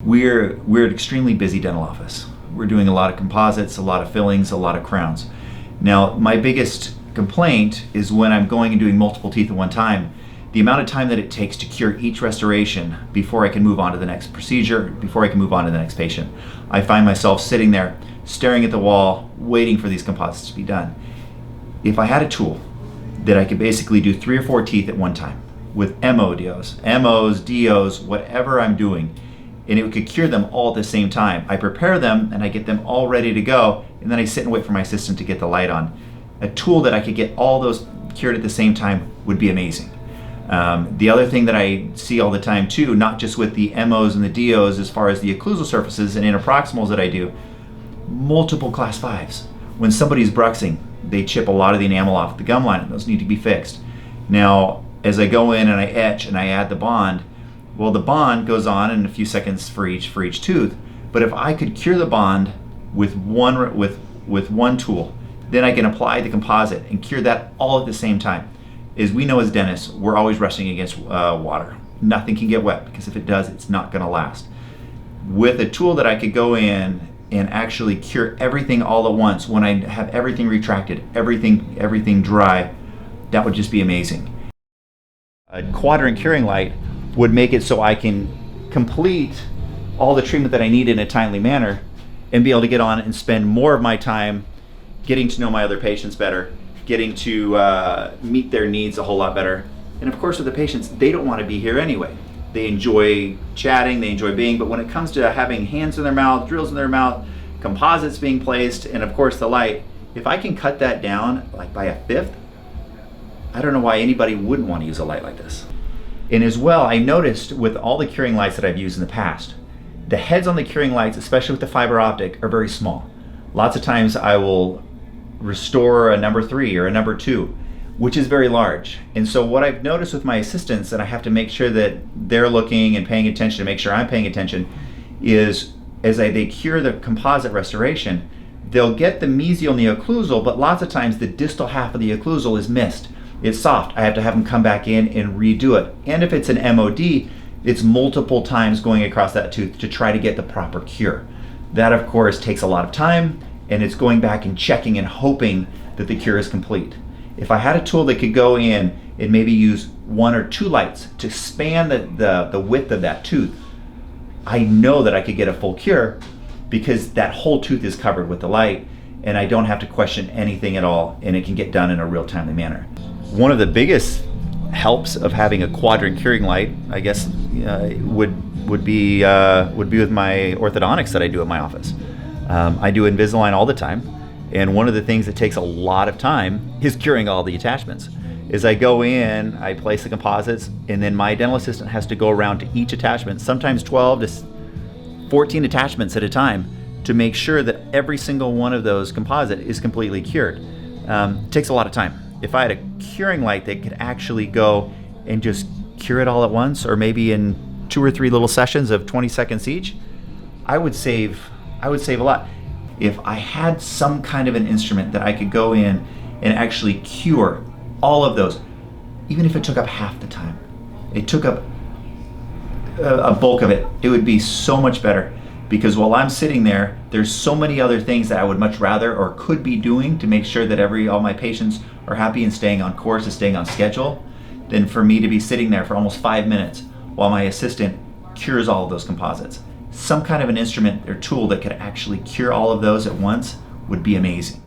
We're an extremely busy dental office. We're doing a lot of composites, a lot of fillings, a lot of crowns. Now, my biggest complaint is when I'm going and doing multiple teeth at one time, the amount of time that it takes to cure each restoration before I can move on to the next procedure, before I can move on to the next patient. I find myself sitting there, staring at the wall, waiting for these composites to be done. If I had a tool that I could basically do 3 or 4 teeth at one time with MODOs, MOs, DOs, whatever I'm doing, and it could cure them all at the same time. I prepare them and I get them all ready to go, and then I sit and wait for my assistant to get the light on. A tool that I could get all those cured at the same time would be amazing. The other thing that I see all the time too, not just with the MOs and the DOs as far as the occlusal surfaces and interproximals that I do, multiple class 5s. When somebody's bruxing, they chip a lot of the enamel off the gum line, and those need to be fixed. Now, as I go in and I etch and I add the bond, well, the bond goes on in a few seconds for each tooth. But if I could cure the bond with one tool, then I can apply the composite and cure that all at the same time. As we know as dentists, we're always rushing against water. Nothing can get wet, because if it does, it's not going to last. With a tool that I could go in and actually cure everything all at once, when I have everything retracted, everything dry, that would just be amazing. A quadrant curing light would make it so I can complete all the treatment that I need in a timely manner and be able to get on and spend more of my time getting to know my other patients better, getting to meet their needs a whole lot better. And of course with the patients, they don't want to be here anyway. They enjoy chatting, they enjoy being, but when it comes to having hands in their mouth, drills in their mouth, composites being placed, and of course the light, if I can cut that down like by 1/5, I don't know why anybody wouldn't want to use a light like this. And as well, I noticed with all the curing lights that I've used in the past, the heads on the curing lights, especially with the fiber optic, are very small. Lots of times I will restore a number 3 or a number 2, which is very large. And so what I've noticed with my assistants, and I have to make sure that they're looking and paying attention to make sure I'm paying attention, is as they cure the composite restoration, they'll get the mesial and the occlusal, but lots of times the distal half of the occlusal is missed. It's soft. I have to have them come back in and redo it. And if it's an MOD, it's multiple times going across that tooth to try to get the proper cure. That of course takes a lot of time, and it's going back and checking and hoping that the cure is complete. If I had a tool that could go in and maybe use 1 or 2 lights to span the width of that tooth, I know that I could get a full cure because that whole tooth is covered with the light, and I don't have to question anything at all, and it can get done in a real timely manner. One of the biggest helps of having a quadrant curing light, I guess, would be with my orthodontics that I do at my office. I do Invisalign all the time, and one of the things that takes a lot of time is curing all the attachments. As I go in, I place the composites, and then my dental assistant has to go around to each attachment, sometimes 12 to 14 attachments at a time, to make sure that every single one of those composite is completely cured. It takes a lot of time. If I had a curing light that could actually go and just cure it all at once, or maybe in 2 or 3 little sessions of 20 seconds each, I would save a lot. If I had some kind of an instrument that I could go in and actually cure all of those, even if it took up half the time, it took up a bulk of it, it would be so much better. Because while I'm sitting there, there's so many other things that I would much rather or could be doing to make sure that all my patients are happy and staying on course and staying on schedule, than for me to be sitting there for almost 5 minutes while my assistant cures all of those composites. Some kind of an instrument or tool that could actually cure all of those at once would be amazing.